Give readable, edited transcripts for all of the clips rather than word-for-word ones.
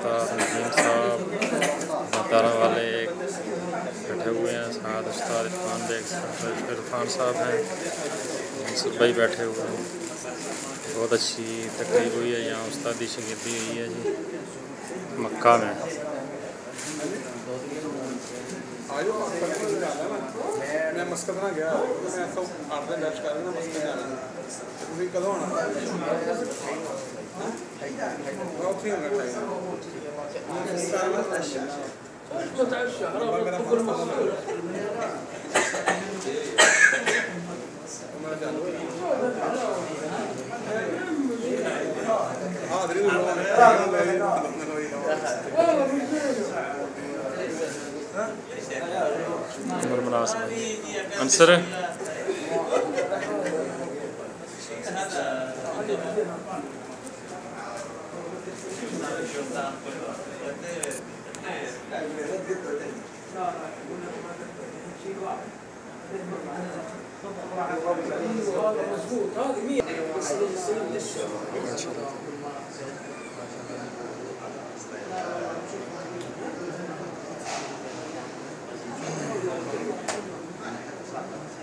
उस्ताद नदीम साहब मतारा वाले बैठे हुए हैं, साथ उस्ताद इरफान साहब हैं, सब भाई बैठे हुए हैं। बहुत अच्छी तकरीब हुई है यहाँ, उस्तादी शागिर्दी हुई है जी मक्का में। मैं मस्कत ना गया, मैं तो 8 दिन रेस्ट कर रहा मस्कत जाना। ਤੁਸੀਂ ਕਦੋਂ ਆਣਾ? ਬਹੁਤ ਹੀ ਹੋਣਾ ਚਾਹੀਦਾ। आंसर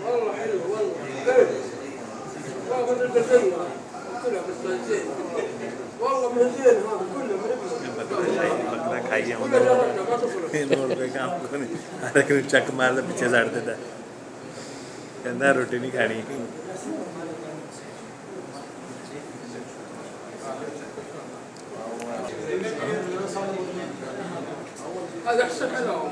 والله حلو والله والله من زين هذا كله खाई चक मारता पिछे सड़ देता कहता रोटी नहीं खानी। هذا احسن حلاوه